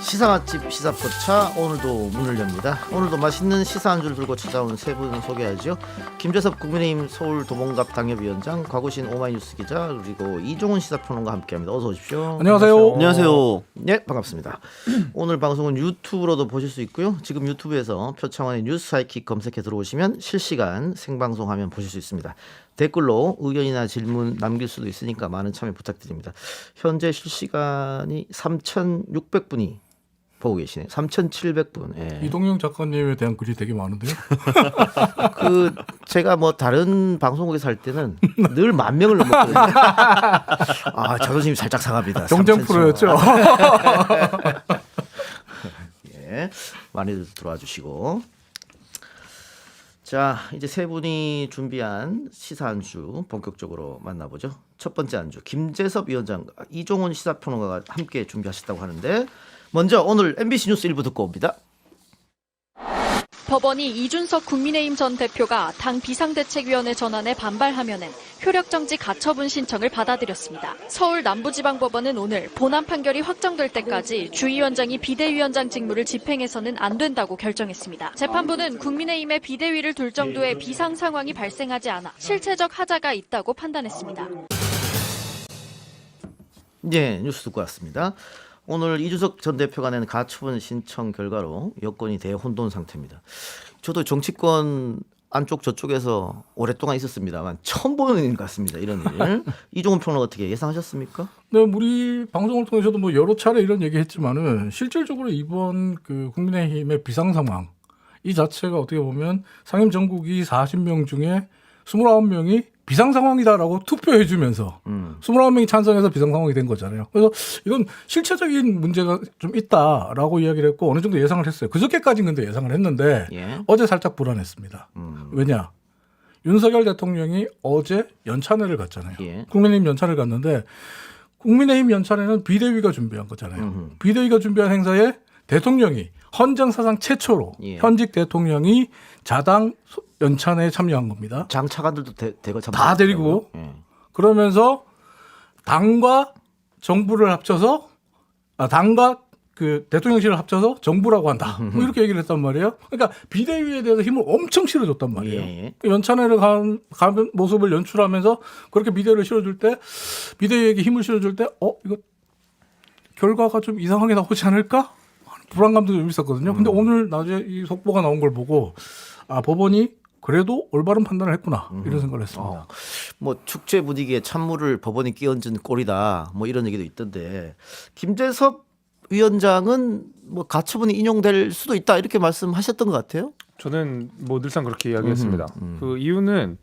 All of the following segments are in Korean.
시사 맛집 시사포차 오늘도 문을 엽니다. 오늘도 맛있는 시사 안주를 들고 찾아온 세 분 소개하죠. 김재섭 국민의힘 서울 도봉갑 당협위원장, 곽우신 오마이뉴스 기자, 그리고 이종훈 시사평론가 함께합니다. 어서 오십시오. 안녕하세요. 안녕하세요. 네, 반갑습니다. 오늘 방송은 유튜브로도 보실 수 있고요. 지금 유튜브에서 표창원의 뉴스 사이킥 검색해 들어오시면 실시간 생방송하면 보실 수 있습니다. 댓글로 의견이나 질문 남길 수도 있으니까 많은 참여 부탁드립니다. 현재 실시간이 3,600분이 보고 계시네요. 3,700분. 예. 이동영 작가님에 대한 글이 되게 많은데요. 제가 뭐 다른 방송국에서 할 때는 늘 10,000명을 넘었거든요. 아, 자존심이 살짝 상합니다. 경쟁 3,700. 프로였죠. 예, 많이들 들어와 주시고. 자, 이제 세 분이 준비한 시사 안주 본격적으로 만나보죠. 첫 번째 안주, 김재섭 위원장과 이종훈 시사평론가가 함께 준비하셨다고 하는데, 먼저 오늘 MBC 뉴스 1부 듣고 옵니다. 법원이 이준석 국민의힘 전 대표가 당 비상대책위원회 전환에 반발하면은 효력정지 가처분 신청을 받아들였습니다. 서울 남부지방법원은 오늘 본안 판결이 확정될 때까지 주 위원장이 비대위원장 직무를 집행해서는 안 된다고 결정했습니다. 재판부는 국민의힘의 비대위를 둘 정도의 비상 상황이 발생하지 않아 실체적 하자가 있다고 판단했습니다. 네, 뉴스 듣고 왔습니다. 오늘 이준석 전 대표가 낸 가처분 신청 결과로 여권이 대혼돈 상태입니다. 저도 정치권 안쪽 저쪽에서 오랫동안 있었습니다만 처음 보는 일 같습니다. 이런 일. 이종훈 평론가 어떻게 예상하셨습니까? 네, 우리 방송을 통해서도 뭐 여러 차례 이런 얘기했지만은 실질적으로 이번 그 국민의힘의 비상 상황 이 자체가 어떻게 보면 상임 전국이 40명 중에 29명이 비상 상황이다라고 투표해주면서 29명이 찬성해서 비상 상황이 된 거잖아요. 그래서 이건 실체적인 문제가 좀 있다라고 이야기를 했고 어느 정도 예상을 했어요. 그저께까지는 근데 예상을 했는데 어제 살짝 불안했습니다. 왜냐? 윤석열 대통령이 어제 연찬회를 갔잖아요. 국민의힘 연찬회를 갔는데 국민의힘 연찬회는 비대위가 준비한 거잖아요. 비대위가 준비한 행사에 대통령이 헌정사상 최초로 현직 대통령이 자당 연찬회에 참여한 겁니다. 장 차관들도 대거 다 데리고 그러면서 당과 정부를 합쳐서 당과 그 대통령실을 합쳐서 정부라고 한다. 뭐 이렇게 얘기를 했단 말이에요. 그러니까 비대위에 대해서 힘을 엄청 실어줬단 말이에요. 연찬회를 간 모습을 연출하면서 그렇게 비대위를 실어줄 때 비대위에게 힘을 실어줄 때 이거 결과가 좀 이상하게 나오지 않을까? 불안감도 좀 있었거든요. 근데 오늘 낮에 이 속보가 나온 걸 보고 법원이 그래도 올바른 판단을 했구나 이런 생각을 했습니다. 뭐 축제 분위기에 찬물을 법원이 끼얹은 꼴이다. 뭐 이런 얘기도 있던데 김재섭 위원장은 뭐 가처분이 인용될 수도 있다 이렇게 말씀하셨던 것 같아요. 저는 뭐 늘상 그렇게 이야기했습니다. 그 이유는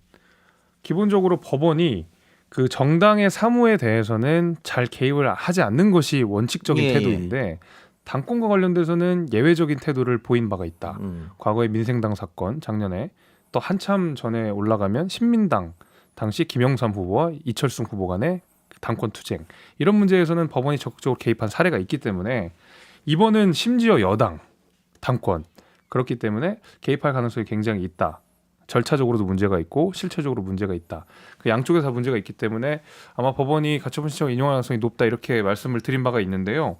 기본적으로 법원이 그 정당의 사무에 대해서는 잘 개입을 하지 않는 것이 원칙적인 태도인데 당권과 관련돼서는 예외적인 태도를 보인 바가 있다. 과거의 민생당 사건 작년에 또 한참 전에 올라가면 신민당 당시 김영삼 후보와 이철승 후보 간의 당권 투쟁 이런 문제에서는 법원이 적극적으로 개입한 사례가 있기 때문에 이번은 심지어 여당 당권 그렇기 때문에 개입할 가능성이 굉장히 있다. 절차적으로도 문제가 있고 실체적으로 문제가 있다. 그 양쪽에서 다 문제가 있기 때문에 아마 법원이 가처분 신청을 인용할 가능성이 높다 이렇게 말씀을 드린 바가 있는데요.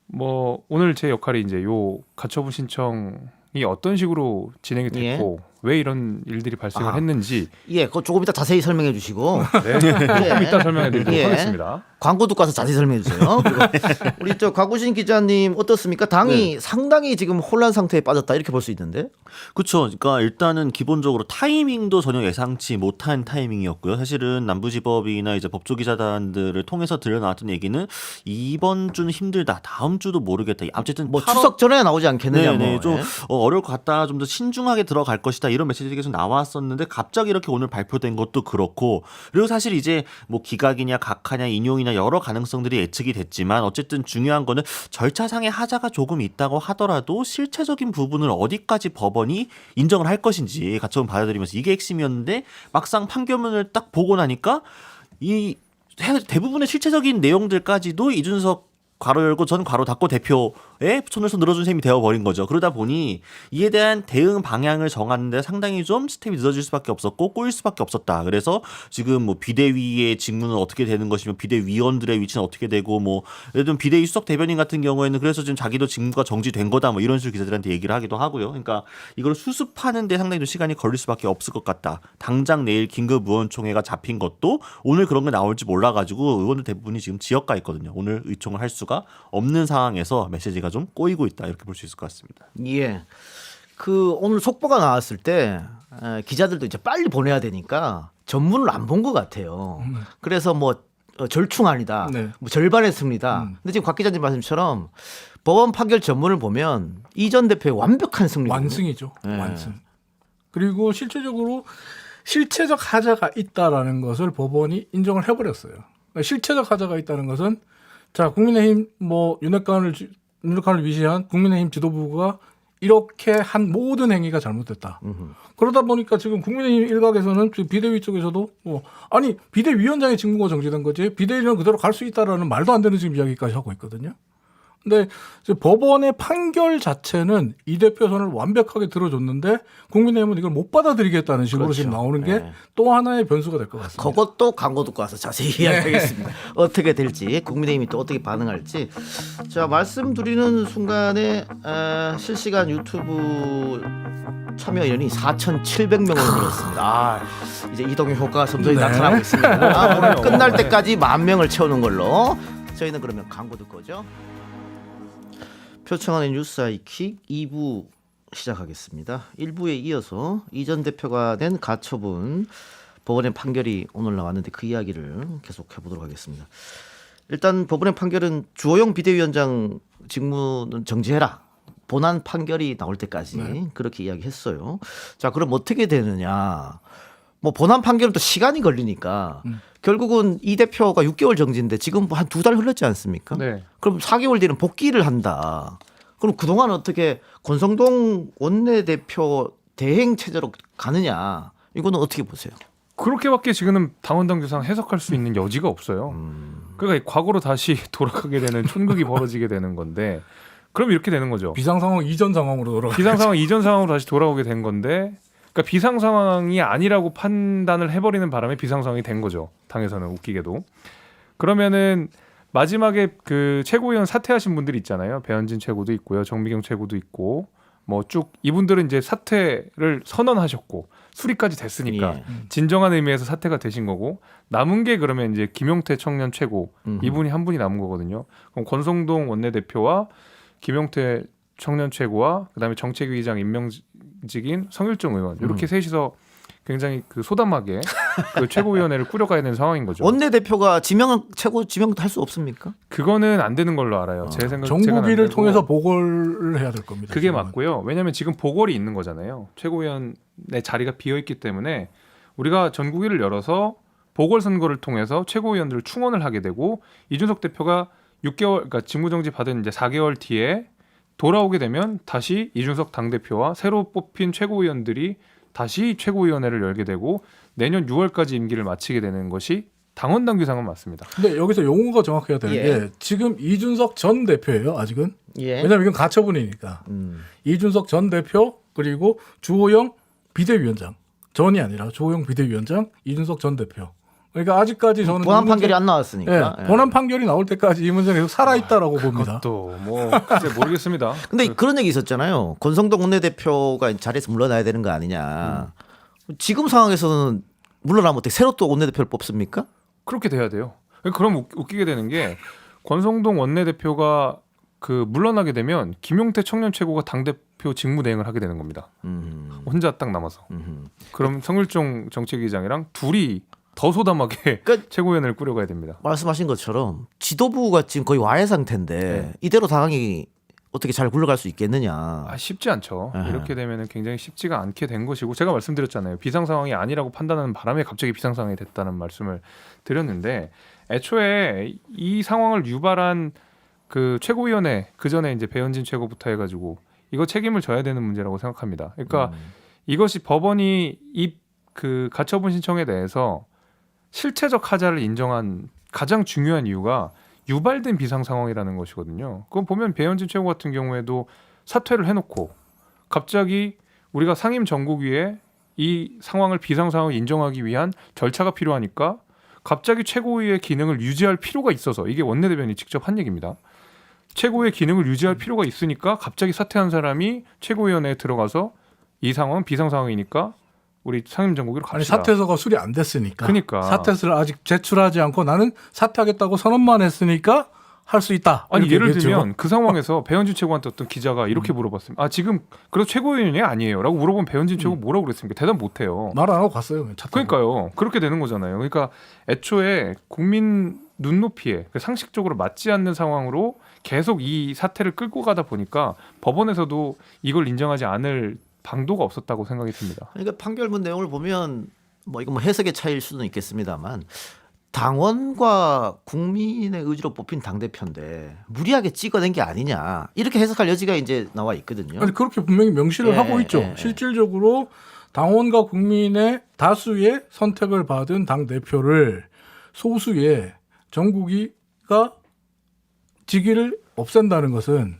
뭐 오늘 제 역할이 이제 요 가처분 신청이 어떤 식으로 진행이 됐고 왜 이런 일들이 발생을 했는지 그거 조금 이따 자세히 설명해 주시고 조금 이따 설명해 드리도록 하겠습니다. 광고 듣고 와서 자세히 설명해 주세요. 우리 곽우신 기자님 어떻습니까? 당이 상당히 지금 혼란 상태에 빠졌다 이렇게 볼 수 있는데. 그렇죠. 그러니까 일단은 기본적으로 타이밍도 전혀 예상치 못한 타이밍이었고요. 사실은 남부지법이나 이제 법조기자단들을 통해서 들려나왔던 얘기는 이번 주는 힘들다. 다음 주도 모르겠다. 어쨌든 뭐 추석 전에 나오지 않겠느냐. 네네, 좀 어려울 것 같다. 좀 더 신중하게 들어갈 것이다. 이런 메시지가 계속 나왔었는데 갑자기 이렇게 오늘 발표된 것도 그렇고 그리고 사실 이제 뭐 기각이냐 각하냐 인용이냐 여러 가능성들이 예측이 됐지만 어쨌든 중요한 거는 절차상의 하자가 조금 있다고 하더라도 실체적인 부분을 어디까지 법원이 인정을 할 것인지 가처분 받아들이면서 이게 핵심이었는데 막상 판결문을 딱 보고 나니까 이 대부분의 실체적인 내용들까지도 이준석 괄호 열고 전 괄호 닫고 대표의 손을 늘어준 셈이 되어버린 거죠. 그러다 보니 이에 대한 대응 방향을 정하는데 상당히 좀 스텝이 늦어질 수밖에 없었고 꼬일 수밖에 없었다. 그래서 지금 뭐 비대위의 직무는 어떻게 되는 것이며 비대위원들의 위치는 어떻게 되고 뭐 예를 들면 비대위 수석 대변인 같은 경우에는 그래서 지금 자기도 직무가 정지된 거다 뭐 이런 식으로 기자들한테 얘기를 하기도 하고요. 그러니까 이걸 수습하는 데 상당히 좀 시간이 걸릴 수밖에 없을 것 같다. 당장 내일 긴급 의원총회가 잡힌 것도 오늘 그런 게 나올지 몰라가지고 의원들 대부분이 지금 지역가 있거든요. 오늘 의총을 할 수가 없는 상황에서 메시지가 좀 꼬이고 있다 이렇게 볼 수 있을 것 같습니다. 예. 그 오늘 속보가 나왔을 때 기자들도 이제 빨리 보내야 되니까 전문을 안 본 것 같아요. 그래서 뭐 절충안이다, 네. 뭐 절반의 승리다. 근데 지금 곽 기자님 말씀처럼 법원 판결 전문을 보면 이 전 대표의 완벽한 승리. 완승이죠. 네. 완승. 그리고 실질적으로 실체적 하자가 있다라는 것을 법원이 인정을 해버렸어요. 그러니까 실체적 하자가 있다는 것은 자 국민의힘 뭐 윤핵관을 위시한 국민의힘 지도부가 이렇게 한 모든 행위가 잘못됐다. 그러다 보니까 지금 국민의힘 일각에서는 비대위 쪽에서도 뭐 아니 비대위원장의 직무가 정지된 거지 비대위는 그대로 갈 수 있다라는 말도 안 되는 지금 이야기까지 하고 있거든요. 근데 이제 법원의 판결 자체는 이 대표 선을 완벽하게 들어줬는데 국민의힘은 이걸 못 받아들이겠다는 식으로 그렇죠. 지금 나오는 게 네. 또 하나의 변수가 될 것 같습니다. 그것도 광고 듣고 와서 자세히 이야기하겠습니다. 어떻게 될지 국민의힘이 또 어떻게 반응할지. 자 말씀드리는 순간에 실시간 유튜브 참여 인원이 4,700명으로 늘었습니다. 아, 이제 이동의 효과가 점점 네. 나타나고 있습니다. 오늘 끝날 때까지 10,000명을 채우는 걸로 저희는 그러면 광고 듣고 오죠. 표창원의 뉴스 하이킥 2부 시작하겠습니다. 1부에 이어서 이 전 대표가 낸 가처분 법원의 판결이 오늘 나왔는데 그 이야기를 계속 해보도록 하겠습니다. 일단 법원의 판결은 주호영 비대위원장 직무는 정지해라. 본안 판결이 나올 때까지 그렇게 이야기했어요. 자, 그럼 어떻게 되느냐? 뭐 본안 판결은 또 시간이 걸리니까 결국은 이 대표가 6개월 정지인데 지금 한 2달 흘렀지 않습니까? 네. 그럼 4개월 뒤는 복귀를 한다. 그럼 그동안 어떻게 권성동 원내대표 대행 체제로 가느냐? 이거는 어떻게 보세요? 그렇게밖에 지금은 당원 당규상 해석할 수 있는 여지가 없어요. 그러니까 과거로 다시 돌아가게 되는 촌극이 벌어지게 되는 건데 그럼 이렇게 되는 거죠. 비상 상황 이전 상황으로 돌아가. 비상 상황 이전 상황으로 다시 돌아오게 된 건데 그러니까 비상 상황이 아니라고 판단을 해버리는 바람에 비상 상황이 된 거죠. 당에서는 웃기게도. 그러면은 마지막에 그 최고위원 사퇴하신 분들이 있잖아요. 배현진 최고도 있고요. 정미경 최고도 있고 뭐 쭉 이분들은 이제 사퇴를 선언하셨고 수리까지 됐으니까 예. 진정한 의미에서 사퇴가 되신 거고 남은 게 그러면 이제 김용태 청년 최고 이분이 한 분이 남은 거거든요. 그럼 권성동 원내대표와 김용태 청년 최고와 그다음에 정책위의장 임명직인 성일종 의원 이렇게 셋이서 굉장히 그 소담하게 그 최고위원회를 꾸려가야 되는 상황인 거죠. 원내대표가 최고 지명도 할 수 없습니까? 그거는 안 되는 걸로 알아요. 제 생각 정부비를 통해서 보궐을 해야 될 겁니다. 그게 지금은. 맞고요. 왜냐하면 지금 보궐이 있는 거잖아요. 최고위원의 자리가 비어 있기 때문에 우리가 전국위를 열어서 보궐선거를 통해서 최고위원들을 충원을 하게 되고 이준석 대표가 6개월, 그러니까 직무정지 받은 이제 4개월 뒤에 돌아오게 되면 다시 이준석 당대표와 새로 뽑힌 최고위원들이 다시 최고위원회를 열게 되고 내년 6월까지 임기를 마치게 되는 것이 당원 당규상은 맞습니다. 근데 여기서 용어가 정확해야 되는 예. 게 지금 이준석 전 대표예요. 아직은. 예. 왜냐하면 이건 가처분이니까. 이준석 전 대표 그리고 주호영 비대위원장. 전이 아니라 주호영 비대위원장, 이준석 전 대표. 그러니까 아직까지 저는 본안 이 판결이 문제- 안 나왔으니까. 예, 예. 본안 판결이 나올 때까지 이 문제는 계속 살아있다라고 봅니다. 또 뭐 글쎄 모르겠습니다. 근데 그런 얘기 있었잖아요. 권성동 원내대표가 자리에서 물러나야 되는 거 아니냐. 지금 상황에서는 물러나면 어떻게 새로 또 원내대표를 뽑습니까? 그렇게 돼야 돼요. 그럼 웃기게 되는 게 권성동 원내대표가 그 물러나게 되면 김용태 청년 최고가 당대표 직무대행을 하게 되는 겁니다. 혼자 딱 남아서. 그럼 성일종 정책위의장이랑 둘이 더 소담하게 그러니까 최고위원회를 꾸려가야 됩니다. 말씀하신 것처럼 지도부가 지금 거의 와해 상태인데 이대로 당이 어떻게 잘 굴러갈 수 있겠느냐. 쉽지 않죠. 에헤. 이렇게 되면 굉장히 쉽지가 않게 된 것이고 제가 말씀드렸잖아요. 비상 상황이 아니라고 판단하는 바람에 갑자기 비상 상황이 됐다는 말씀을 드렸는데 애초에 이 상황을 유발한 그 최고위원회 그 전에 이제 배현진 최고부터 해가지고 이거 책임을 져야 되는 문제라고 생각합니다. 그러니까 이것이 법원이 이 그 가처분 신청에 대해서 실체적 하자를 인정한 가장 중요한 이유가 유발된 비상 상황이라는 것이거든요. 그건 보면 배현진 최고 같은 경우에도 사퇴를 해놓고 갑자기 우리가 상임 전국위에 이 상황을 비상 상황을 인정하기 위한 절차가 필요하니까 갑자기 최고위의 기능을 유지할 필요가 있어서 이게 원내대변인이 직접 한 얘기입니다. 최고위의 기능을 유지할 필요가 있으니까 갑자기 사퇴한 사람이 최고위원회에 들어가서 이 상황은 비상 상황이니까 우리 상임 전국위로 아니 갑시다. 사퇴서가 수리 안 됐으니까. 그러니까. 사퇴서를 아직 제출하지 않고 나는 사퇴하겠다고 선언만 했으니까 할 수 있다. 아니 이렇게 예를 얘기했죠. 들면 그 상황에서 배현진 최고한테 어떤 기자가 이렇게 물어봤습니다. 아 지금 그래도 최고위원이 아니에요?라고 물어보면 배현진 최고 뭐라고 그랬습니까? 대답 못해요. 말 안 하고 갔어요. 차 타고. 그러니까요. 그렇게 되는 거잖아요. 그러니까 애초에 국민 눈높이에 상식적으로 맞지 않는 상황으로 계속 이 사태를 끌고 가다 보니까 법원에서도 이걸 인정하지 않을 방도가 없었다고 생각이 듭니다. 그러니까 판결문 내용을 보면 뭐 이거 뭐 해석의 차이일 수는 있겠습니다만 당원과 국민의 의지로 뽑힌 당대표인데 무리하게 찍어낸 게 아니냐 이렇게 해석할 여지가 이제 나와 있거든요. 아니 그렇게 분명히 명시를 예, 하고 있죠. 예. 실질적으로 당원과 국민의 다수의 선택을 받은 당 대표를 소수의 정국위가 직위를 없앤다는 것은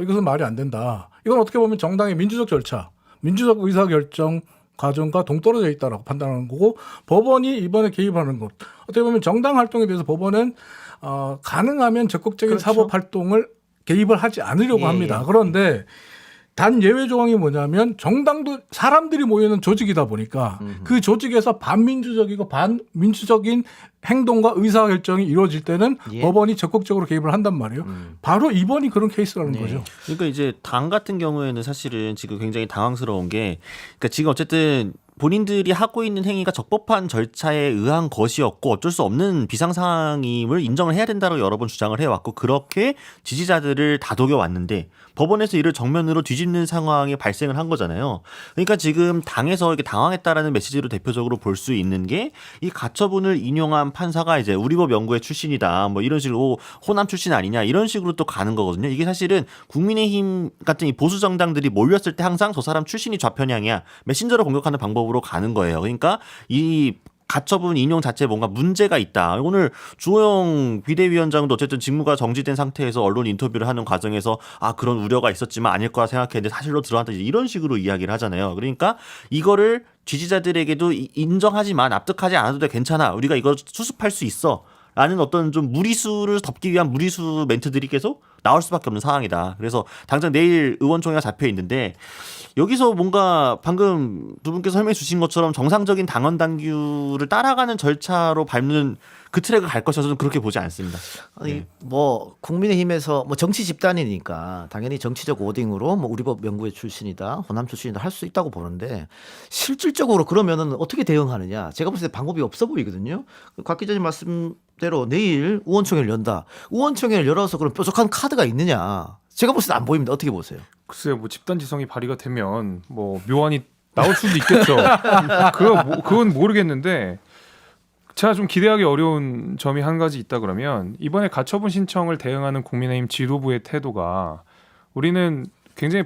이것은 말이 안 된다. 이건 어떻게 보면 정당의 민주적 절차, 민주적 의사결정 과정과 동떨어져 있다라고 판단하는 거고 법원이 이번에 개입하는 것 어떻게 보면 정당 활동에 대해서 법원은 가능하면 적극적인 그렇죠. 사법 활동을 개입을 하지 않으려고 예, 합니다. 예. 그런데 단 예외 조항이 뭐냐면 정당도 사람들이 모이는 조직이다 보니까 그 조직에서 반민주적이고 반민주적인 행동과 의사결정이 이루어질 때는 예. 법원이 적극적으로 개입을 한단 말이에요. 바로 이번이 그런 케이스라는 네. 거죠. 그러니까 이제 당 같은 경우에는 사실은 지금 굉장히 당황스러운 게 그러니까 지금 어쨌든 본인들이 하고 있는 행위가 적법한 절차에 의한 것이었고 어쩔 수 없는 비상 상황임을 인정을 해야 된다고 여러 번 주장을 해왔고 그렇게 지지자들을 다독여 왔는데 법원에서 이를 정면으로 뒤집는 상황이 발생을 한 거잖아요. 그러니까 지금 당에서 이렇게 당황했다라는 메시지로 대표적으로 볼 수 있는 게 이 가처분을 인용한 판사가 이제 우리법 연구회 출신이다 뭐 이런 식으로 호남 출신 아니냐 이런 식으로 또 가는 거거든요. 이게 사실은 국민의힘 같은 이 보수 정당들이 몰렸을 때 항상 저 사람 출신이 좌편향이야 메신저로 공격하는 방법으로 가는 거예요. 그러니까 이 가처분 인용 자체에 뭔가 문제가 있다. 오늘 주호영 비대위원장도 어쨌든 직무가 정지된 상태에서 언론 인터뷰를 하는 과정에서 그런 우려가 있었지만 아닐 거라 생각했는데 사실로 드러났다. 이런 식으로 이야기를 하잖아요. 그러니까 이거를 지지자들에게도 인정하지만 납득하지 않아도 돼 괜찮아. 우리가 이거 수습할 수 있어. 라는 어떤 좀 무리수를 덮기 위한 무리수 멘트들이 계속 나올 수밖에 없는 상황이다. 그래서 당장 내일 의원총회가 잡혀 있는데 여기서 뭔가 방금 두 분께서 설명해 주신 것처럼 정상적인 당원 당규를 따라가는 절차로 밟는 그 트랙을 갈 것이어서는 그렇게 보지 않습니다. 아니 뭐 국민의힘에서 뭐 정치 집단이니까 당연히 정치적 오딩으로 뭐 우리법 연구회 출신이다 호남 출신이다 할 수 있다고 보는데 실질적으로 그러면은 어떻게 대응하느냐 제가 봤을 때 방법이 없어 보이거든요. 곽 기자님 말씀대로 내일 의원총회를 연다. 의원총회를 열어서 그런 뾰족한 카드가 있느냐 제가 봤을 때 안 보입니다. 어떻게 보세요? 글쎄요, 뭐 집단지성이 발휘가 되면 뭐 묘안이 나올 수도 있겠죠. 그건 모르겠는데 제가 좀 기대하기 어려운 점이 한 가지 있다 그러면 이번에 가처분 신청을 대응하는 국민의힘 지도부의 태도가 우리는 굉장히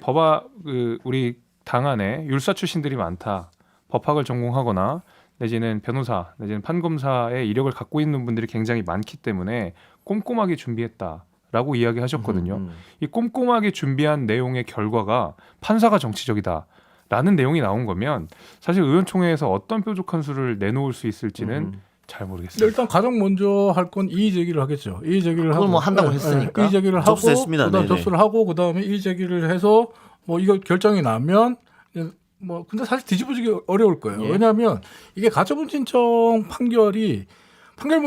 우리 당 안에 율사 출신들이 많다. 법학을 전공하거나 내지는 변호사 내지는 판검사의 이력을 갖고 있는 분들이 굉장히 많기 때문에 꼼꼼하게 준비했다라고 이야기하셨거든요. 이 꼼꼼하게 준비한 내용의 결과가 판사가 정치적이다라는 내용이 나온 거면 사실 의원총회에서 어떤 뾰족한 수를 내놓을 수 있을지는 잘 모르겠습니다. 일단 가장 먼저 할 건 이의 제기를 하겠죠. 이의 제기를 그걸 하고 뭐 한다고 했으니까. 이의 제기를 하고 접수했습니다. 그다음 네네. 접수를 하고 그다음에 이의 제기를 해서 뭐 이거 결정이 나면 뭐 근데 사실 뒤집어지기 어려울 거예요. 예. 왜냐하면 이게 가처분 신청 판결문이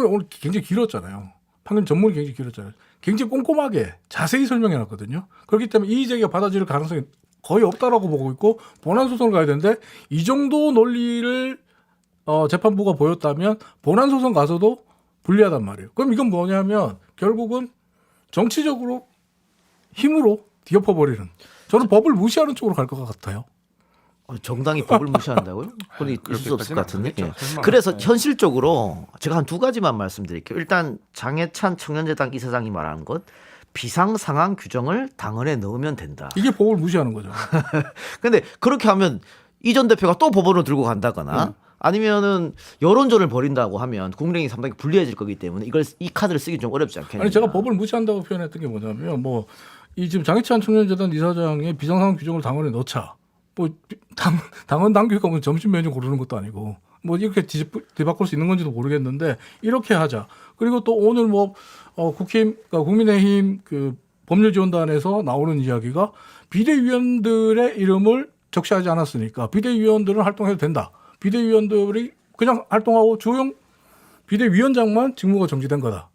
오늘 굉장히 길었잖아요. 판결 전문이 굉장히 길었잖아요. 굉장히 꼼꼼하게 자세히 설명해놨거든요. 그렇기 때문에 이의 제기가 받아들일 가능성이 거의 없다라고 보고 있고 본안 소송을 가야 되는데 이 정도 논리를 재판부가 보였다면 본안 소송 가서도 불리하단 말이에요. 그럼 이건 뭐냐면 결국은 정치적으로 힘으로 뒤엎어버리는. 저는 법을 무시하는 쪽으로 갈 것 같아요. 정당이 법을 무시한다고요? 그건 있을 수 없을 것 같은데. 그렇게까지는 안 예. 되겠죠. 설마. 그래서 현실적으로 제가 한 두 가지만 말씀드릴게요. 일단 장해찬 청년재단 이사장이 말하는 것 비상 상황 규정을 당헌에 넣으면 된다. 이게 법을 무시하는 거죠. 근데 그렇게 하면 이 전 대표가 또 법원으로 들고 간다거나 아니면은 여론전을 벌인다고 하면 국민의힘이 상당히 불리해질 거기 때문에 이 카드를 쓰기 좀 어렵지 않겠느냐. 아니 제가 법을 무시한다고 표현했던 게 뭐냐면 뭐 이 지금 장해찬 청년재단 이사장의 비상상황 규정을 당원에 넣자. 뭐 당원 당규가 뭐 점심 메뉴 고르는 것도 아니고 뭐 이렇게 뒤바꿀 수 있는 건지도 모르겠는데 이렇게 하자. 그리고 또 오늘 뭐 그러니까 국민의힘 그 법률지원단에서 나오는 이야기가 비대위원들의 이름을 적시하지 않았으니까 비대위원들은 활동해도 된다. 비대위원들이 그냥 활동하고 주영 비대위원장만 직무가 정지된 거다.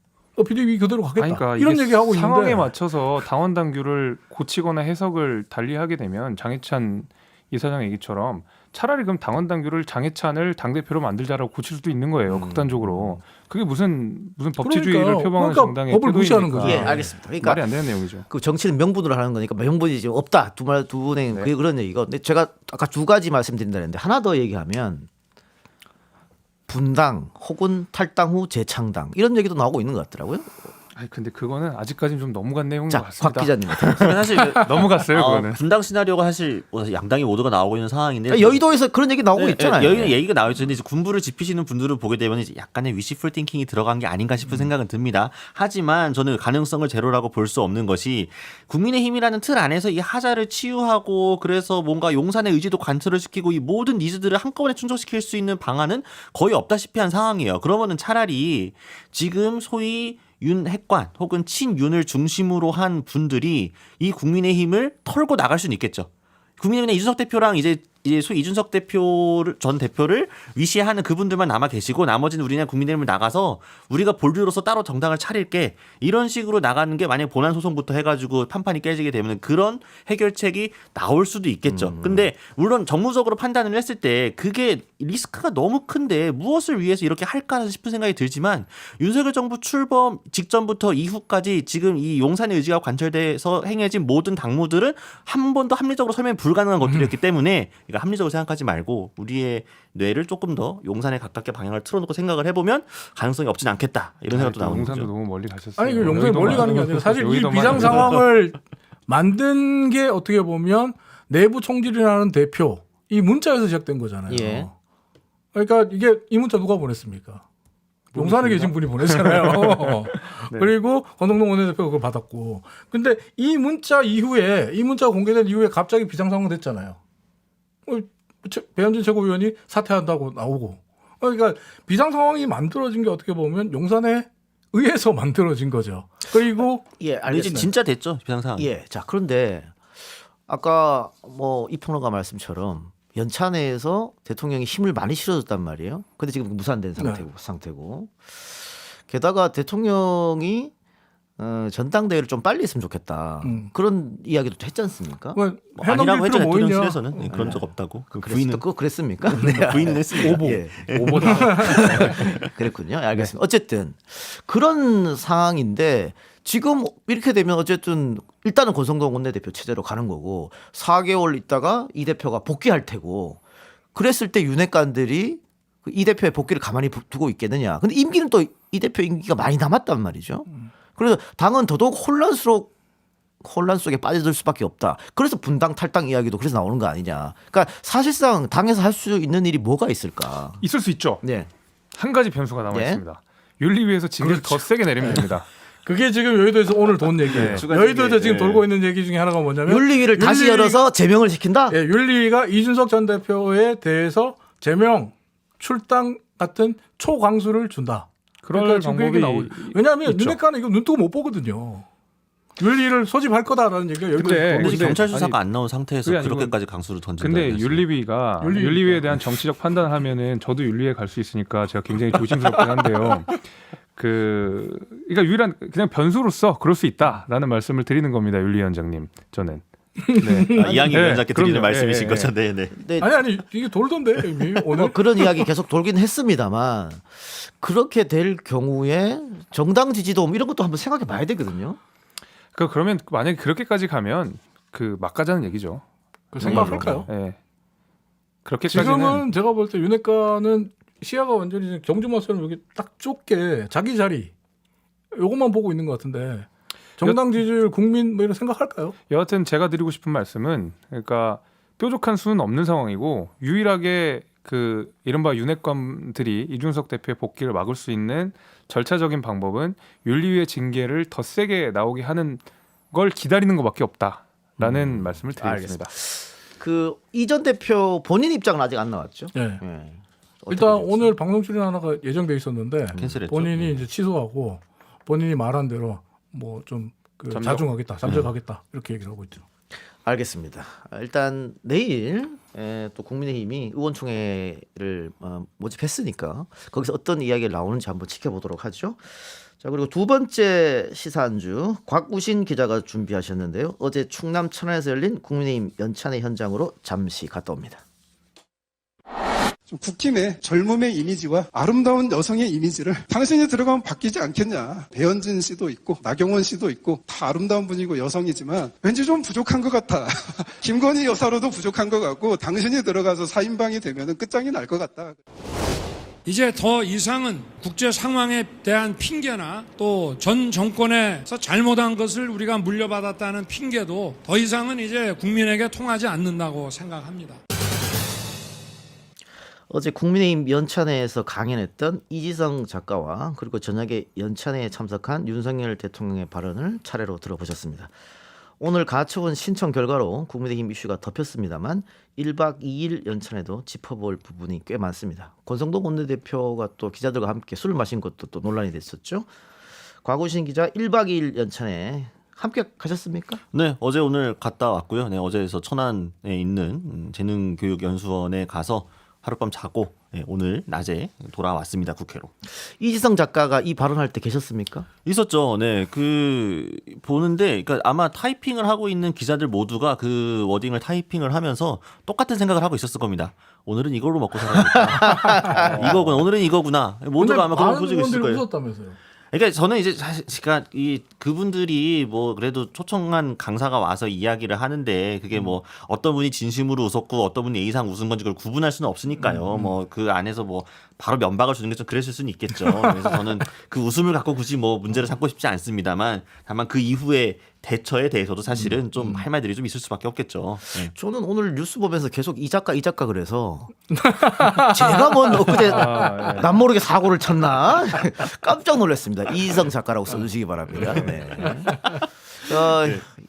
비대위 그대로 가겠다. 아니, 그러니까 이런 이게 얘기하고 상황에 있는데 맞춰서 당원 당규를 고치거나 해석을 달리하게 되면 장해찬 이사장 얘기처럼 차라리 그럼 당원 당규를 장해찬을 당대표로 만들자라고 고칠 수도 있는 거예요. 극단적으로. 그게 무슨 법치주의를 그러니까, 표방하는 그러니까 정당의 법을 무시하는 태도입니까? 거죠. 예, 알겠습니다. 그러니까 말이 안 되는 내용이죠. 그 정치는 명분으로 하는 거니까 명분이 지금 없다. 두 분의 네. 그런 얘기가. 근데 제가 아까 두 가지 말씀드린다 했는데 하나 더 얘기하면 분당 혹은 탈당 후 재창당 이런 얘기도 나오고 있는 것 같더라고요. 아니 근데 그거는 아직까지는 좀 넘어간 내용인 것 자, 곽 같습니다. 기자님. 사실 넘어갔어요 그거는. 분당 시나리오가 사실 양당이 모두가 나오고 있는 상황인데 여의도에서 그런 얘기 나오고 있잖아요. 여기 얘기가 나와 있는데 이제 군부를 지피시는 분들을 보게 되면 이제 약간의 위시풀 띵킹이 들어간 게 아닌가 싶은 생각은 듭니다. 하지만 저는 가능성을 제로라고 볼 수 없는 것이 국민의힘이라는 틀 안에서 이 하자를 치유하고 그래서 뭔가 용산의 의지도 관철을 시키고 이 모든 니즈들을 한꺼번에 충족시킬 수 있는 방안은 거의 없다시피 한 상황이에요. 그러면은 차라리 지금 소위 윤핵관 혹은 친윤을 중심으로 한 분들이 이 국민의힘을 털고 나갈 수는 있겠죠. 국민의힘의 이준석 대표랑 이제 소위 이준석 전 대표를 위시하는 그분들만 남아 계시고 나머지는 우리는 국민의힘을 나가서 우리가 볼드로서 따로 정당을 차릴게 이런 식으로 나가는 게 만약 본안 소송부터 해가지고 판판이 깨지게 되면 그런 해결책이 나올 수도 있겠죠. 근데 물론 정무적으로 판단을 했을 때 그게 리스크가 너무 큰데 무엇을 위해서 이렇게 할까 싶은 생각이 들지만 윤석열 정부 출범 직전부터 이후까지 지금 이 용산의 의지가 관철돼서 행해진 모든 당무들은 한 번도 합리적으로 설명이 불가능한 것들이었기 때문에 합리적으로 생각하지 말고 우리의 뇌를 조금 더 용산에 가깝게 방향을 틀어놓고 생각을 해보면 가능성이 없진 않겠다 이런 생각도 나오는 용산도 거죠. 너무 멀리 가셨어요. 아니 그 용산이 멀리 가는 게 아니라 사실 이 여의도만 비상 상황을 만든 게 어떻게 보면 내부 총질이라는 대표 이 문자에서 시작된 거잖아요. 예. 그러니까 이게 이 문자 누가 보냈습니까? 용산에 계신 분이 보냈잖아요. 네. 그리고 권동동 원내대표가 그걸 받았고. 근데 이 문자가 공개된 이후에 갑자기 비상 상황 됐잖아요. 배현진 최고위원이 사퇴한다고 나오고. 그러니까 비상 상황이 만들어진 게 어떻게 보면 용산에 의해서 만들어진 거죠. 그리고 예, 이제 알겠습니다. 진짜 됐죠 비상 상황. 예, 자 그런데 아까 뭐 이평론가 말씀처럼 연찬회에서 대통령이 힘을 많이 실어줬단 말이에요. 근데 지금 무산된 상태고 게다가 대통령이 전당대회를 좀 빨리 했으면 좋겠다. 그런 이야기도 했지 않습니까? 뭐 아니라고 했죠 뭐 있냐? 대통령실에서는 그런 적 없다고. 부인은 그랬습니까? 네. 부인은 했습니다. 오보. 예. 오보다. 그랬군요. 알겠습니다. 어쨌든 그런 상황인데 지금 이렇게 되면 어쨌든 일단은 권성동 원내대표 체제로 가는 거고 4개월 있다가 이 대표가 복귀할 테고 그랬을 때 윤핵관들이 이 대표의 복귀를 가만히 두고 있겠느냐. 근데 임기는 또 이 대표 임기가 많이 남았단 말이죠. 그래서 당은 더더욱 혼란 속에 빠져들 수밖에 없다. 그래서 분당 탈당 이야기도 그래서 나오는 거 아니냐. 그러니까 사실상 당에서 할 수 있는 일이 뭐가 있을까? 있을 수 있죠. 네. 한 가지 변수가 남아 예? 있습니다. 윤리위에서 징계를 더 세게 내리면 됩니다. 그게 지금 여의도에서 오늘 돈 얘기예요. 추가 여의도에서 징계. 지금 돌고 있는 얘기 중에 하나가 뭐냐면 윤리위를 다시 열어서 제명을 시킨다? 예, 윤리위가 이준석 전 대표에 대해서 제명, 출당 같은 초강수를 준다. 그럴 지금 그 얘기 방법이 왜냐하면 있죠. 윤핵관은 이거 눈 뜨고 못 보거든요. 윤리를 소집할 거다라는 얘기가 여기까지 근데 돌고 근데 있어요. 지금 경찰 수사가 아니, 안 나온 상태에서 그게 아니고 그렇게까지 강수를 던진다. 근데 윤리위가 윤리위에 대한 정치적 판단을 하면은 저도 윤리위에 갈 수 있으니까 제가 굉장히 조심스럽긴 한데요. 그러니까 유일한 그냥 변수로서 그럴 수 있다라는 말씀을 드리는 겁니다, 윤리위원장님. 저는. 네. 이양희 위원장께 드리는 그럼요. 말씀이신 예, 거죠. 예. 네네. 네. 아니 이게 돌던데 이미 오늘 뭐 그런 이야기 계속 돌긴 했습니다만 그렇게 될 경우에 정당 지지도 이런 것도 한번 생각해 봐야 되거든요. 그러면 만약에 그렇게까지 가면 막 가자는 얘기죠. 그 생각할까요? 예. 그렇게까지는 지금은 제가 볼 때 윤핵관은 시야가 완전히 경주마처럼 여기 딱 좁게 자기 자리 요것만 보고 있는 것 같은데 정당 지지율 국민 뭐 이런 생각할까요? 여하튼 제가 드리고 싶은 말씀은 그러니까 뾰족한 수는 없는 상황이고 유일하게 그 이른바 윤핵관들이 이준석 대표의 복귀를 막을 수 있는 절차적인 방법은 윤리위의 징계를 더 세게 나오게 하는 걸 기다리는 것밖에 없다라는 말씀을 드리겠습니다. 그 이전 대표 본인 입장은 아직 안 나왔죠. 네. 예. 일단 어떻게 될지. 오늘 방송 출연 하나가 예정돼 있었는데 캔슬했죠. 본인이 이제 취소하고 본인이 말한 대로 뭐 좀 그 잠적. 자중하겠다, 잠적하겠다 이렇게 얘기를 하고 있죠. 알겠습니다. 일단 내일 또 국민의힘이 의원총회를 모집했으니까 거기서 어떤 이야기가 나오는지 한번 지켜보도록 하죠. 자, 그리고 두 번째 시사 안주 곽우신 기자가 준비하셨는데요. 어제 충남 천안에서 열린 국민의힘 연찬회 현장으로 잠시 갔다 옵니다. 좀 국힘의 젊음의 이미지와 아름다운 여성의 이미지를 당신이 들어가면 바뀌지 않겠냐. 배현진 씨도 있고 나경원 씨도 있고 다 아름다운 분이고 여성이지만 왠지 좀 부족한 것 같아. 김건희 여사로도 부족한 것 같고 당신이 들어가서 4인방이 되면 끝장이 날 것 같다. 이제 더 이상은 국제 상황에 대한 핑계나 또 전 정권에서 잘못한 것을 우리가 물려받았다는 핑계도 더 이상은 이제 국민에게 통하지 않는다고 생각합니다. 어제 국민의힘 연찬회에서 강연했던 이지성 작가와 그리고 저녁에 연찬회에 참석한 윤석열 대통령의 발언을 차례로 들어보셨습니다. 오늘 가처분 신청 결과로 국민의힘 이슈가 덮였습니다만 1박 2일 연찬회도 짚어볼 부분이 꽤 많습니다. 권성동 원내대표가 또 기자들과 함께 술을 마신 것도 또 논란이 됐었죠. 곽우신 기자 1박 2일 연찬회 함께 가셨습니까? 네, 어제 오늘 갔다 왔고요. 네, 어제에서 천안에 있는 재능교육연수원에 가서 하룻밤 자고 오늘 낮에 돌아왔습니다. 국회로. 이지성 작가가 이 발언할 때 계셨습니까? 있었죠. 네, 그 보는데, 그러니까 아마 타이핑을 하고 있는 기자들 모두가 그 워딩을 타이핑을 하면서 똑같은 생각을 하고 있었을 겁니다. 오늘은 이걸로 먹고 살아야겠다. 이거구나. 오늘은 이거구나. 모두가 아마 그런 포즈가 있을 거예요. 웃었다면서요. 그러니까 저는 이제 사실 그러니까 이 그분들이 뭐 그래도 초청한 강사가 와서 이야기를 하는데 그게 뭐 어떤 분이 진심으로 웃었고 어떤 분이 예의상 웃은 건지 그걸 구분할 수는 없으니까요. 뭐 그 안에서 뭐 바로 면박을 주는 게 좀 그랬을 수는 있겠죠. 그래서 저는 그 웃음을 갖고 굳이 뭐 문제를 삼고 싶지 않습니다만 다만 그 이후에 대처에 대해서도 사실은 좀 할 말들이 좀 있을 수밖에 없겠죠. 네. 저는 오늘 뉴스 보면서 계속 이 작가 그래서 제가 뭔 엊그제 남 모르게 사고를 쳤나 깜짝 놀랐습니다. 이지성 작가라고 써주시기 바랍니다. 네.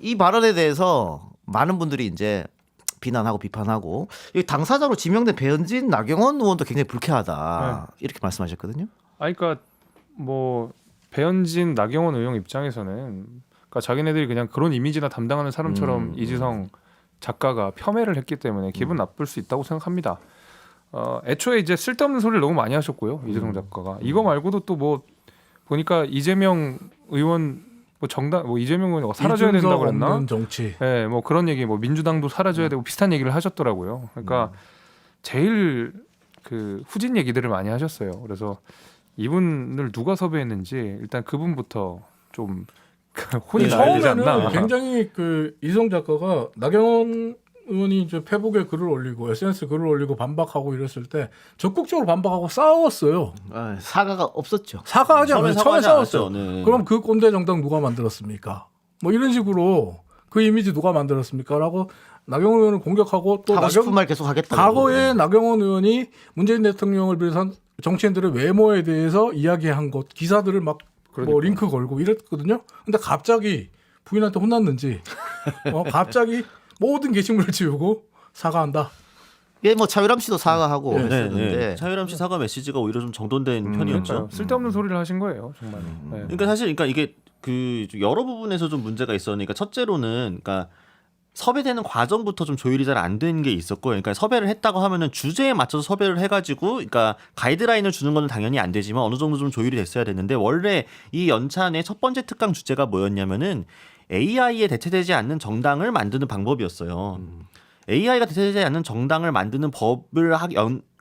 이 발언에 대해서 많은 분들이 이제 비난하고 비판하고 당사자로 지명된 배현진, 나경원 의원도 굉장히 불쾌하다 이렇게 말씀하셨거든요. 그러니까 뭐 배현진, 나경원 의원 입장에서는 그러니까 자기네들이 그냥 그런 이미지나 담당하는 사람처럼 이지성 작가가 폄훼를 했기 때문에 기분 나쁠 수 있다고 생각합니다. 애초에 이제 쓸데없는 소리를 너무 많이 하셨고요. 이지성 작가가 이거 말고도 또 뭐 보니까 이재명 의원 뭐 정당 뭐 이재명 의원 사라져야 된다고 그랬나? 없는 정치. 네, 뭐 그런 얘기 뭐 민주당도 사라져야 되고 비슷한 얘기를 하셨더라고요. 그러니까 제일 그 후진 얘기들을 많이 하셨어요. 그래서 이분을 누가 섭외했는지 일단 그분부터 좀 혼이 나야 되지 않나. 처음에는 굉장히 그 이성 작가가 나경원 의원이 이제 페북에 글을 올리고 SNS 글을 올리고 반박하고 이랬을 때 적극적으로 반박하고 싸웠어요. 사과가 없었죠. 사과하지 않아요. 처음에 싸웠어요. 네. 그럼 그 꼰대 정당 누가 만들었습니까? 뭐 이런 식으로 그 이미지 누가 만들었습니까?라고 나경원 의원을 공격하고 또 하고 싶은 말 계속 하겠다. 과거에 나경원 의원이 문재인 대통령을 비롯한 정치인들의 외모에 대해서 이야기한 것 기사들을 막 뭐 링크 걸고 이랬거든요. 근데 갑자기 부인한테 혼났는지 갑자기 모든 게시물을 지우고 사과한다. 예, 뭐 차유람 씨도 사과하고 네, 했었는데 네. 차유람 씨 사과 메시지가 오히려 좀 정돈된 편이었죠. 그러니까요. 쓸데없는 소리를 하신 거예요, 정말. 네. 그러니까 사실 그러니까 이게 그 여러 부분에서 좀 문제가 있었으니까 첫째로는 그러니까 섭외되는 과정부터 좀 조율이 잘 안 된 게 있었고, 그러니까 섭외를 했다고 하면은 주제에 맞춰서 섭외를 해가지고, 그러니까 가이드라인을 주는 건 당연히 안 되지만 어느 정도 좀 조율이 됐어야 됐는데 원래 이 연찬의 첫 번째 특강 주제가 뭐였냐면은 AI에 대체되지 않는 정당을 만드는 방법이었어요. AI가 대체되지 않는 정당을 만드는 법을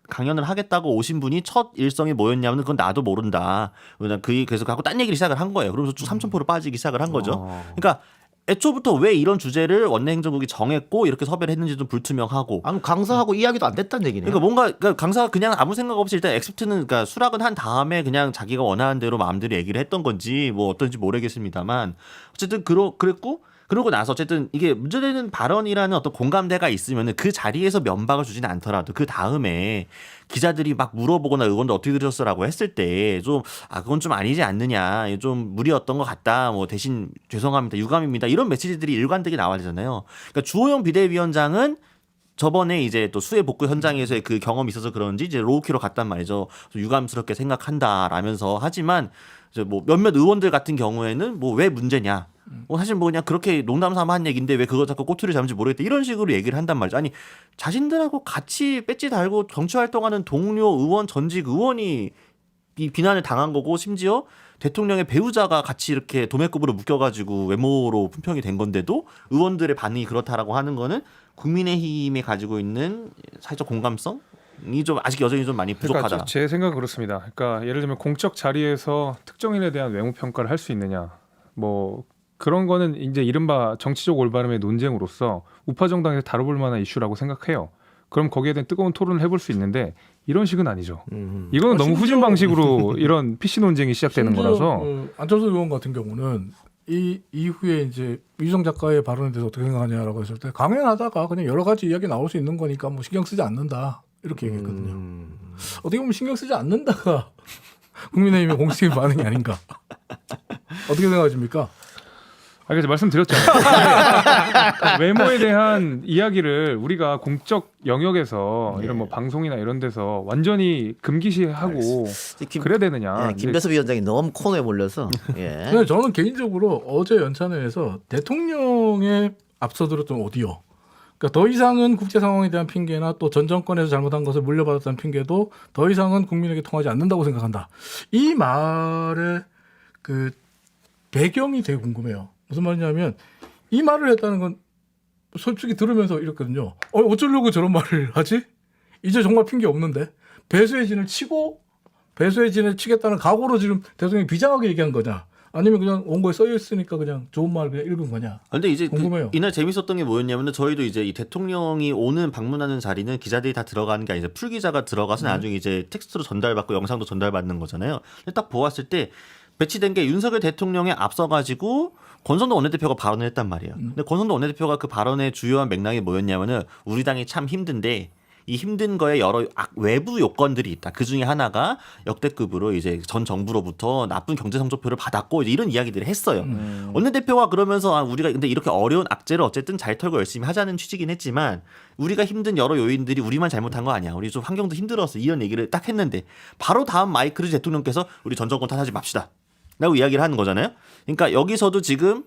강연을 하겠다고 오신 분이 첫 일성이 뭐였냐면 그건 나도 모른다. 그래서 갖고 딴 얘기를 시작을 한 거예요. 그러면서 쭉 3,000%로 빠지기 시작을 한 거죠. 그러니까 애초부터 왜 이런 주제를 원내행정국이 정했고 이렇게 섭외를 했는지 좀 불투명하고. 아니 강사하고 이야기도 안 됐다는 얘기네요. 그러니까 뭔가 그러니까 강사가 그냥 아무 생각 없이 일단 엑스트는 그러니까 수락은 한 다음에 그냥 자기가 원하는 대로 마음대로 얘기를 했던 건지 뭐 어떤지 모르겠습니다만 어쨌든 그랬고 그러고 나서 어쨌든 이게 문제되는 발언이라는 어떤 공감대가 있으면 그 자리에서 면박을 주지는 않더라도 그 다음에 기자들이 막 물어보거나 의원들 어떻게 들으셨어라고 했을 때 좀 그건 좀 아니지 않느냐, 좀 무리였던 것 같다, 뭐 대신 죄송합니다, 유감입니다, 이런 메시지들이 일관되게 나와야 되잖아요. 그러니까 주호영 비대위원장은 저번에 이제 또 수해 복구 현장에서의 그 경험이 있어서 그런지 이제 로우키로 갔단 말이죠. 유감스럽게 생각한다라면서. 하지만 이제 뭐 몇몇 의원들 같은 경우에는 뭐 왜 문제냐, 사실 뭐 그냥 그렇게 농담삼아 한 얘기인데 왜 그거 자꾸 꼬투리 잡는지 모르겠다, 이런 식으로 얘기를 한단 말이죠. 아니, 자신들하고 같이 배지 달고 정치 활동하는 동료 의원, 전직 의원이 이 비난을 당한 거고, 심지어 대통령의 배우자가 같이 이렇게 도매급으로 묶여가지고 외모로 품평이 된 건데도 의원들의 반응이 그렇다라고 하는 거는 국민의힘이 가지고 있는 사회적 공감성이 좀 아직 여전히 좀 많이 부족하다. 그러니까 제 생각은 그렇습니다. 그러니까 예를 들면 공적 자리에서 특정인에 대한 외모 평가를 할 수 있느냐, 뭐 그런 거는 이제 이른바 정치적 올바름의 논쟁으로서 우파 정당에서 다뤄볼 만한 이슈라고 생각해요. 그럼 거기에 대한 뜨거운 토론을 해볼 수 있는데 이런 식은 아니죠. 이거는 너무 후진 방식으로 이런 PC 논쟁이 시작되는 거라서. 안철수 의원 같은 경우는 이 이후에 이제 유정 작가의 발언에 대해서 어떻게 생각하냐라고 했을 때 강연하다가 그냥 여러 가지 이야기 나올 수 있는 거니까 뭐 신경 쓰지 않는다, 이렇게 얘기했거든요. 어떻게 보면 신경 쓰지 않는다가 국민의힘의 공식적인 반응이 아닌가. 어떻게 생각하십니까? 그래서 말씀드렸잖아요. 외모에 대한 이야기를 우리가 공적 영역에서 이런 뭐 방송이나 이런 데서 완전히 금기시하고 그래야 되느냐. 김대섭 위원장이 너무 코너에 몰려서. 예. 근데 저는 개인적으로 어제 연찬회에서 대통령의 앞서 들었던 오디오, 그러니까 더 이상은 국제 상황에 대한 핑계나 또 전 정권에서 잘못한 것을 물려받았다는 핑계도 더 이상은 국민에게 통하지 않는다고 생각한다, 이 말의 그 배경이 되게 궁금해요. 무슨 말이냐면 이 말을 했다는 건 솔직히 들으면서 이랬거든요. 어쩌려고 저런 말을 하지? 이제 정말 핑계 없는데 배수의 진을 치겠다는 각오로 지금 대통령이 비장하게 얘기한 거냐, 아니면 그냥 원고에 써 있으니까 그냥 좋은 말 그냥 읽은 거냐. 근데 이제 궁금해요. 이날 재밌었던 게 뭐였냐면, 저희도 이제 이 대통령이 오는 방문하는 자리는 기자들이 다 들어가는 게 아니라 풀 기자가 들어가서 나중에 이제 텍스트로 전달받고 영상도 전달받는 거잖아요. 근데 딱 보았을 때 배치된 게 윤석열 대통령에 앞서가지고 권선동 원내대표가 발언을 했단 말이에요. 근데 권선동 원내대표가 그 발언의 주요한 맥락이 뭐였냐면은 우리 당이 참 힘든데 이 힘든 거에 여러 외부 요건들이 있다. 그 중에 하나가 역대급으로 이제 전 정부로부터 나쁜 경제 성적표를 받았고 이제 이런 이야기들을 했어요. 원내대표가 그러면서 우리가 근데 이렇게 어려운 악재를 어쨌든 잘 털고 열심히 하자는 취지긴 했지만 우리가 힘든 여러 요인들이 우리만 잘못한 거 아니야. 우리 좀 환경도 힘들었어. 이런 얘기를 딱 했는데 바로 다음 마이크를 대통령께서 우리 전 정권 탓하지 맙시다 라고 이야기를 하는 거잖아요. 그러니까 여기서도 지금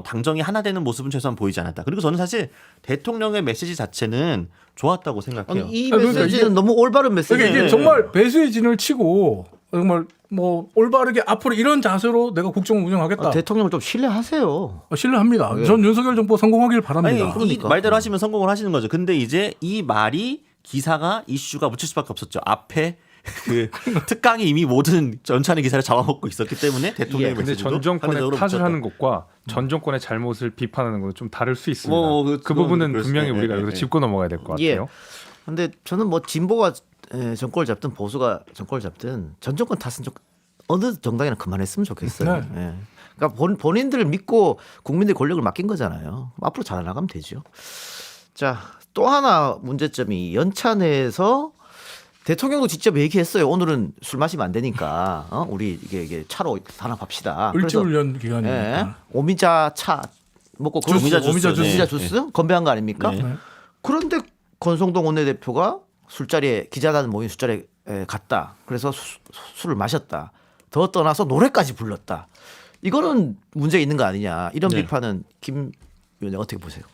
당정이 하나 되는 모습은 최소한 보이지 않았다. 그리고 저는 사실 대통령의 메시지 자체는 좋았다고 생각해요. 이 메시지는 너무 올바른 메시지예요. 그러니까 이게 정말 배수의 진을 치고 정말 뭐 올바르게 앞으로 이런 자세로 내가 국정을 운영하겠다. 대통령을 좀 신뢰하세요. 신뢰합니다. 전 윤석열 정부 성공하길 바랍니다. 아니, 이 말대로 하시면 성공을 하시는 거죠. 근데 이제 이 말이 기사가 이슈가 묻힐 수밖에 없었죠. 앞에 그 특강이 이미 모든 전찬의 기사를 잡아먹고 있었기 때문에 대통령의 근데 메시지도 전 정권의 탓을 붙였다. 하는 것과 전 정권의 잘못을 비판하는 것은 좀 다를 수 있습니다. 그 그건 부분은 그럴 수 분명히 있어요. 우리가 예, 여기서 예. 짚고 넘어가야 될 것 예. 같아요. 근데 저는 뭐 진보가 정권을 잡든 보수가 정권을 잡든 전 정권 탓은 좀 어느 정당이나 그만했으면 좋겠어요. 네. 예. 그러니까 본인들을 믿고 국민들의 권력을 맡긴 거잖아요. 앞으로 잘 나가면 되죠. 자, 또 하나 문제점이 연찬회에서 대통령도 직접 얘기했어요. 오늘은 술 마시면 안 되니까 우리 이게 차로 단합합시다. 을지훈련 기간이니까. 오미자 차 먹고 오미자 주스. 오미자 네. 주스 건배한 거 아닙니까? 네. 그런데 권성동 원내대표가 술자리에 기자단 모임 술자리에 갔다. 그래서 술을 마셨다. 더 떠나서 노래까지 불렀다. 이거는 문제가 있는 거 아니냐. 이런 네. 비판은 김 의원님 어떻게 보세요?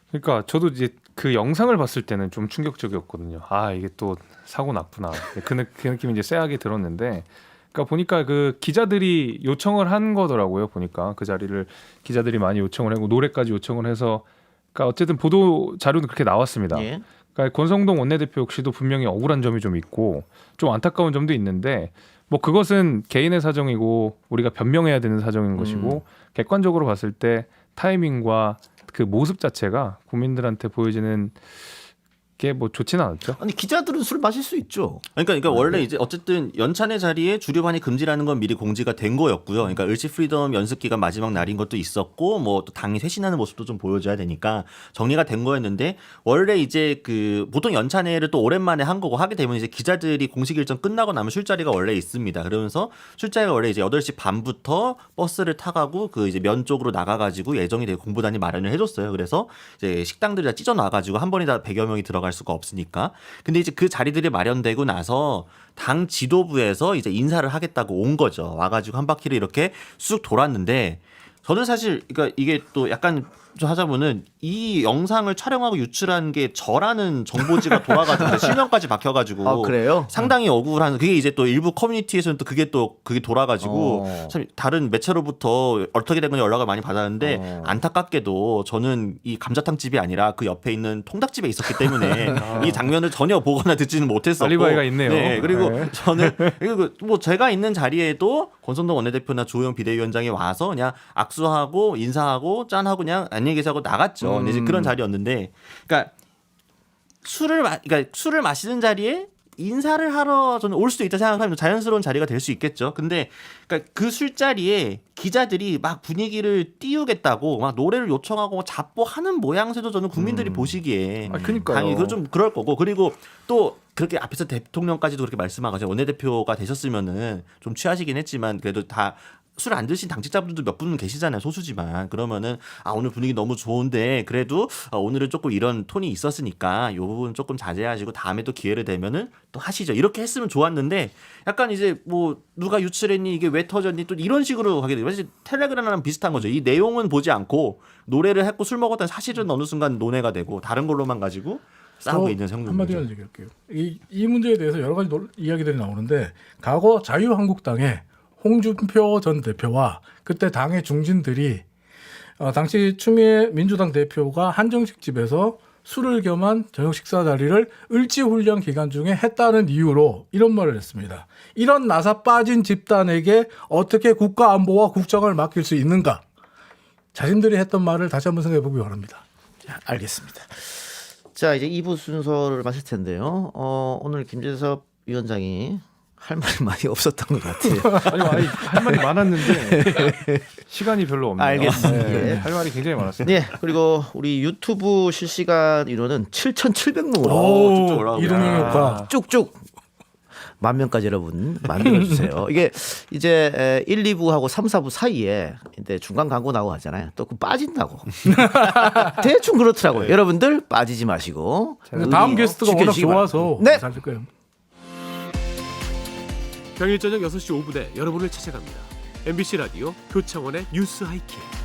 그러니까 저도 이제 그 영상을 봤을 때는 좀 충격적이었거든요. 이게 또 사고 났구나. 그 느낌이 이제 쎄하게 들었는데, 그러니까 보니까 그 기자들이 요청을 한 거더라고요. 보니까 그 자리를 기자들이 많이 요청을 하고 노래까지 요청을 해서, 그러니까 어쨌든 보도 자료는 그렇게 나왔습니다. 예. 그러니까 권성동 원내대표 역시도 분명히 억울한 점이 좀 있고 좀 안타까운 점도 있는데, 뭐 그것은 개인의 사정이고 우리가 변명해야 되는 사정인 것이고 객관적으로 봤을 때 타이밍과 그 모습 자체가 국민들한테 보여지는 게 뭐 좋지는 않았죠. 아니 기자들은 술 마실 수 있죠. 그러니까 원래 이제 어쨌든 연찬회 자리에 주류반이 금지라는 건 미리 공지가 된 거였고요. 그러니까 을지 프리덤 연습 기간 마지막 날인 것도 있었고 뭐 또 당이 쇄신하는 모습도 좀 보여줘야 되니까 정리가 된 거였는데 원래 이제 그 보통 연찬회를 또 오랜만에 한 거고 하게 되면 이제 기자들이 공식 일정 끝나고 나면 술자리가 원래 있습니다. 그러면서 술자리가 원래 이제 8시 반부터 버스를 타가고 그 이제 면 쪽으로 나가가지고 예정이 되고 공보단이 마련을 해줬어요. 그래서 이제 식당들이 다 찢어 놔가지고 한 번에 다 100여 명이 들어갈 수가 없으니까. 근데 이제 그 자리들이 마련되고 나서 당 지도부에서 이제 인사를 하겠다고 온 거죠. 와가지고 한 바퀴를 이렇게 쑥 돌았는데 저는 사실 그러니까 이게 또 약간 좀 하자면은 이 영상을 촬영하고 유출한 게 저라는 정보지가 돌아가지고 실명까지 박혀가지고 아 그래요? 상당히 억울한 그게 이제 또 일부 커뮤니티에서는 또 그게 돌아가지고 참 다른 매체로부터 어떻게 된 건지 연락을 많이 받았는데 안타깝게도 저는 이 감자탕 집이 아니라 그 옆에 있는 통닭집에 있었기 때문에 이 장면을 전혀 보거나 듣지는 못했었고 알리바이가 있네요. 네, 그리고 네. 저는 그리고 뭐 제가 있는 자리에도 권선동 원내대표나 조영 비대위원장이 와서 그냥 악수하고 인사하고 짠하고 그냥 안녕히 계세요 하고 나갔죠. 근데 이제 그런 자리였는데, 그러니까 술을 마시는 자리에 인사를 하러 저는 올 수도 있다 생각하면 자연스러운 자리가 될 수 있겠죠. 근데 그러니까 그 술자리에 기자들이 막 분위기를 띄우겠다고 막 노래를 요청하고 잡보하는 모양새도 저는 국민들이 보시기에 그러니까요. 당연히 그거 좀 그럴 거고 그리고 또 그렇게 앞에서 대통령까지도 그렇게 말씀하고 원내대표가 되셨으면은 좀 취하시긴 했지만 그래도 다 술 안 드신 당직자분들도 몇 분 계시잖아요. 소수지만. 그러면은 오늘 분위기 너무 좋은데 그래도 오늘은 조금 이런 톤이 있었으니까 이 부분 조금 자제하시고 다음에 또 기회를 되면은 또 하시죠. 이렇게 했으면 좋았는데 약간 이제 뭐 누가 유출했니 이게 왜 터졌니 또 이런 식으로 가게 되고 사실 텔레그램이랑 비슷한 거죠. 이 내용은 보지 않고 노래를 했고 술 먹었다는 사실은 어느 순간 논외가 되고 다른 걸로만 가지고 싸우고 있는 한마디만 상황이죠. 얘기할게요. 이 문제에 대해서 여러 가지 이야기들이 나오는데 과거 자유한국당의 홍준표 전 대표와 그때 당의 중진들이 당시 추미애 민주당 대표가 한정식 집에서 술을 겸한 저녁 식사 자리를 을지훈련 기간 중에 했다는 이유로 이런 말을 했습니다. 이런 나사 빠진 집단에게 어떻게 국가안보와 국정을 맡길 수 있는가? 자신들이 했던 말을 다시 한번 생각해 보기 바랍니다. 자, 알겠습니다. 자 이제 2부 순서를 마실 텐데요. 오늘 김재섭 위원장이 할 말이 많이 없었던 것 같아요. 아니 할 말이 많았는데 시간이 별로 없네요. 알겠습니다. 네, 예. 할 말이 굉장히 많았어요. 네, 그리고 우리 유튜브 실시간 인원은 7,700명으로 쭉쭉 올라오고. 이동영 효과. 쭉쭉 10,000명까지 여러분 만들어주세요. 이게 이제 1, 2부하고 3, 4부 사이에 이제 중간 광고 나오고 하잖아요. 또 그 빠진다고. 대충 그렇더라고요. 여러분들 빠지지 마시고. 다음 게스트가 워낙 지켜주시기 좋아서 네. 잘 될 거예요. 평일 저녁 6시 5분에 여러분을 찾아갑니다. MBC 라디오 표창원의 뉴스 하이킥.